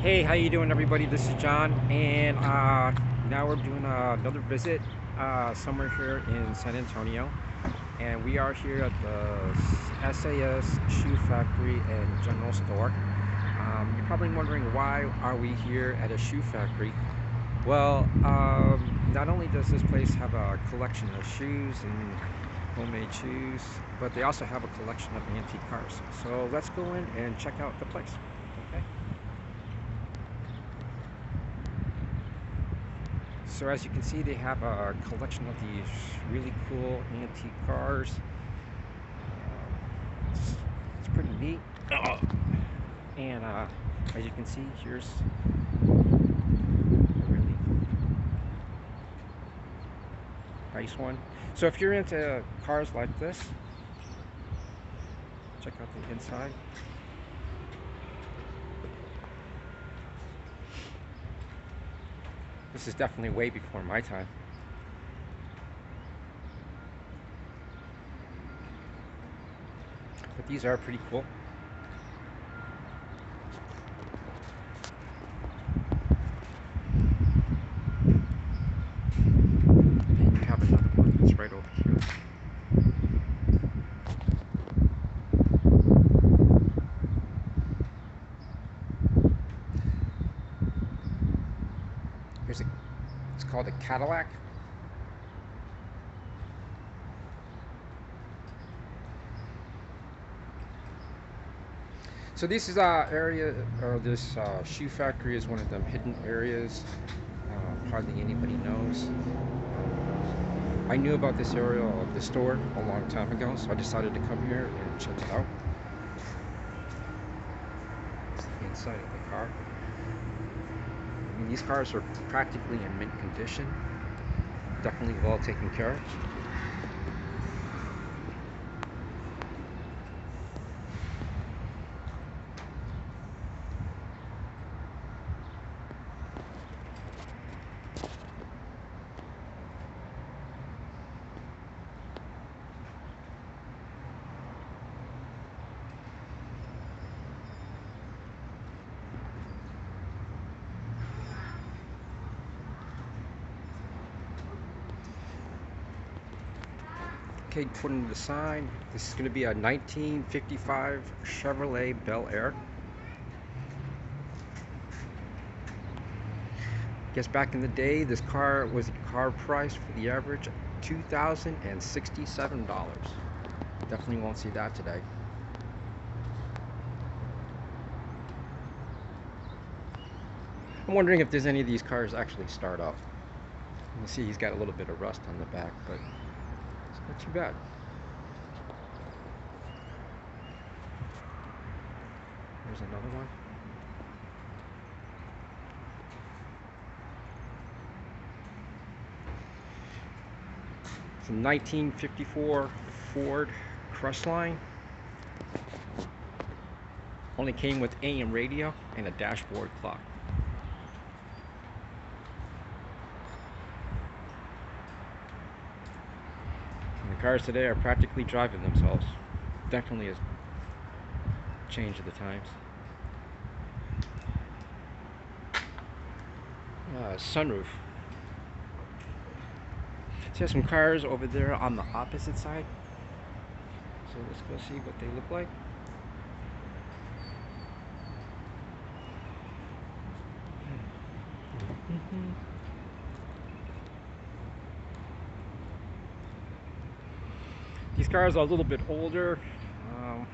Hey, how you doing, everybody? This is John, and now we're doing another visit somewhere here in San Antonio, and we are here at the SAS Shoe Factory and General Store. You're probably wondering, why are we here at a shoe factory? Well, not only does this place have a collection of shoes and homemade shoes, but they also have a collection of antique cars. So let's go in and check out the place. Okay. So as you can see, they have a collection of these really cool antique cars. It's, it's pretty neat. And as you can see, here's a really nice one. So if you're into cars like this, check out the inside. This is definitely way before my time. But these are pretty cool. And you have another one that's right over here. Here's a, it's called a Cadillac. So this is area, or this shoe factory is one of them hidden areas. Hardly anybody knows. I knew about this area of the store a long time ago, so I decided to come here and check it out. It's the inside of the car. I mean, these cars are practically in mint condition. Definitely well taken care of. Okay, according to the sign, this is going to be a 1955 Chevrolet Bel Air. Guess back in the day, this car was a car price for the average $2,067. Definitely won't see that today. I'm wondering if there's any of these cars actually start up. You can see he's got a little bit of rust on the back, but it's not too bad. Here's another one. It's a 1954 Ford Crestline. Only came with AM radio and a dashboard clock. And the cars today are practically driving themselves. Definitely a change of the times. Sunroof. So there's some cars over there on the opposite side. So let's go see what they look like. These cars are a little bit older, a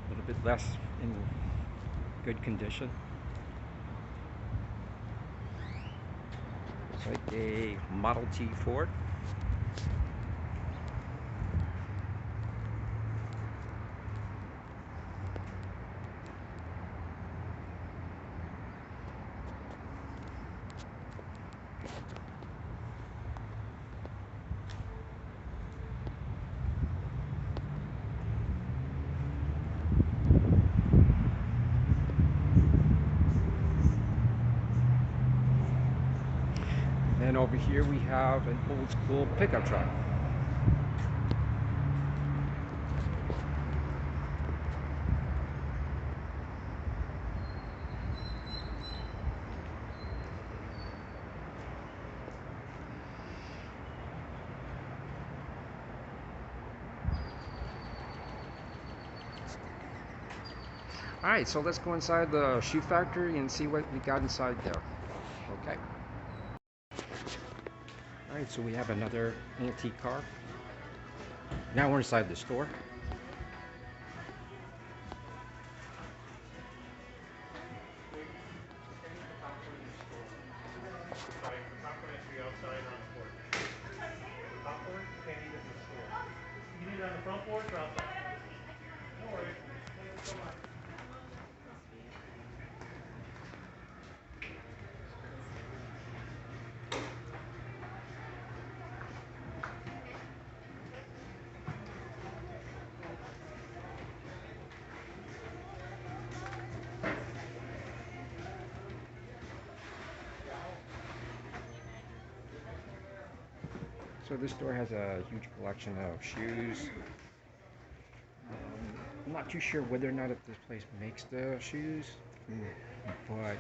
little bit less in good condition. It's like a Model T Ford. And over here we have an old school pickup truck. Alright, so let's go inside the shoe factory and see what we got inside there. Okay. Alright, so we have another antique car. Now we're inside the store. So this store has a huge collection of shoes. I'm not too sure whether or not if this place makes the shoes, but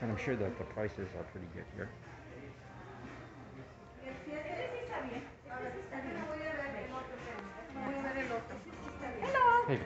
and I'm sure that the prices are pretty good here. Hey.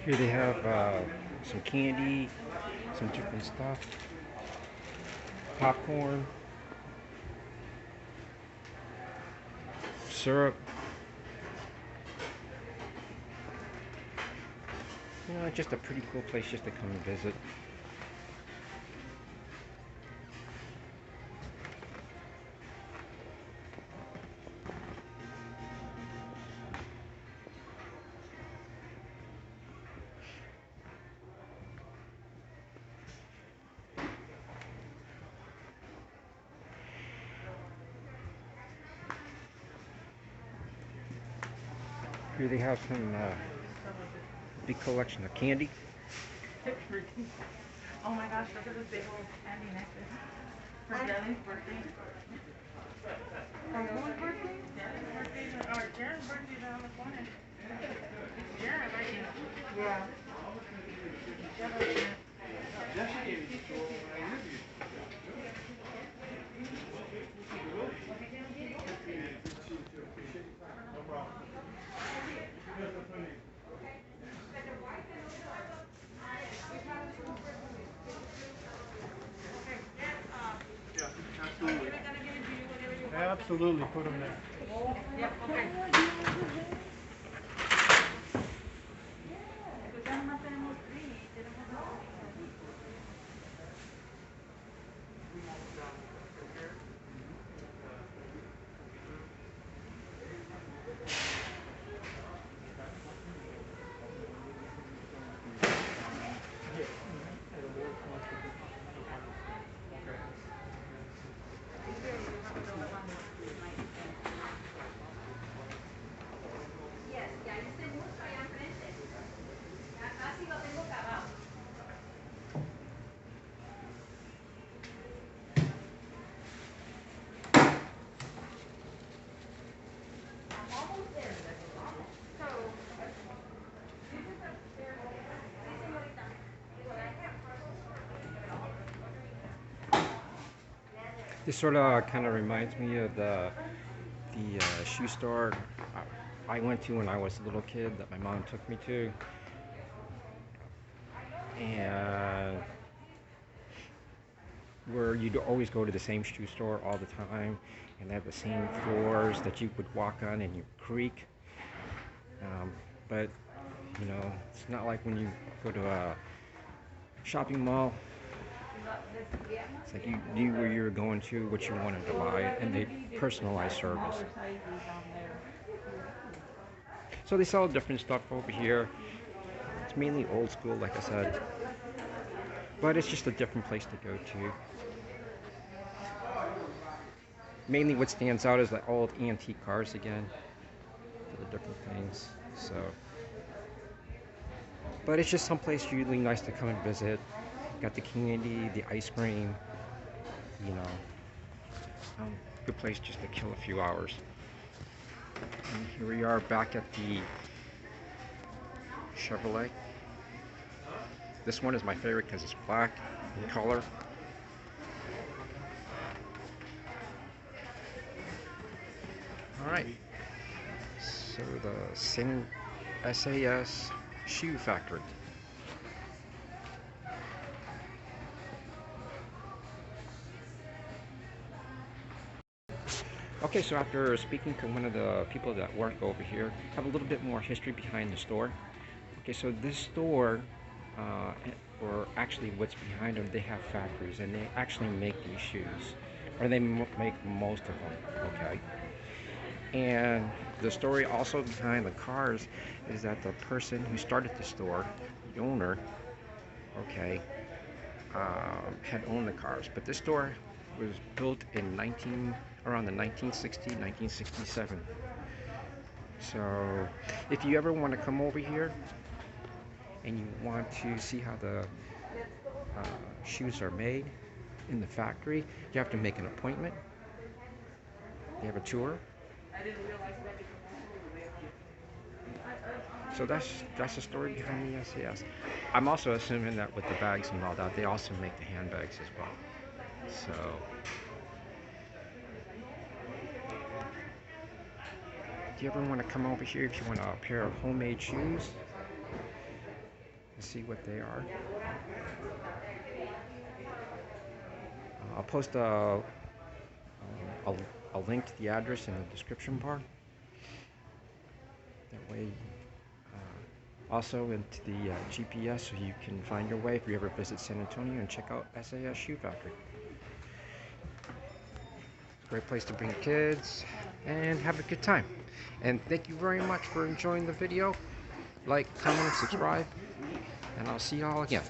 Here they have some candy, some different stuff, popcorn, syrup. You know, it's just a pretty cool place just to come and visit. Here they have some big collection of candy. Oh my gosh, look at this big old candy necklace. For Dylan's birthday. For whose birthday? Dylan's birthday. Or Jaren's birthday is around the corner. Jaren, right? Yeah. Absolutely, put them there. Yep, okay. This sort of kind of reminds me of the shoe store I went to when I was a little kid that my mom took me to, and where you'd always go to the same shoe store all the time, and they have the same floors that you would walk on and you creak. But you know, it's not like when you go to a shopping mall It's like you knew where you were going to, what you wanted to buy, and they personalized service. So they sell different stuff over here. It's mainly old school, like I said, but it's just a different place to go to. Mainly what stands out is the old antique cars again, for the different things. So, but it's just someplace really nice to come and visit. Got the candy, the ice cream, you know. Good place just to kill a few hours. And here we are back at the Chevrolet. This one is my favorite because it's black in color. Alright, so the SAS shoe factory. Okay, so after speaking to one of the people that work over here, have a little bit more history behind the store. Okay, so this store, or actually what's behind them, they have factories and they actually make these shoes, or they make most of them, okay? And the story also behind the cars is that the person who started the store, the owner, okay, had owned the cars, but this store was built in around the 1960, 1967. So if you ever want to come over here and you want to see how the shoes are made in the factory, you have to make an appointment. They have a tour. So that's the story behind the SAS. I'm also assuming that with the bags and all that, they also make the handbags as well. So if you ever want to come over here, if you want a pair of homemade shoes, and see what they are, I'll post a link to the address in the description bar. That way, also into the GPS, so you can find your way if you ever visit San Antonio and check out SAS Shoe Factory. Great place to bring kids and have a good time. And thank you very much for enjoying the video. Like, comment, subscribe, and I'll see y'all again.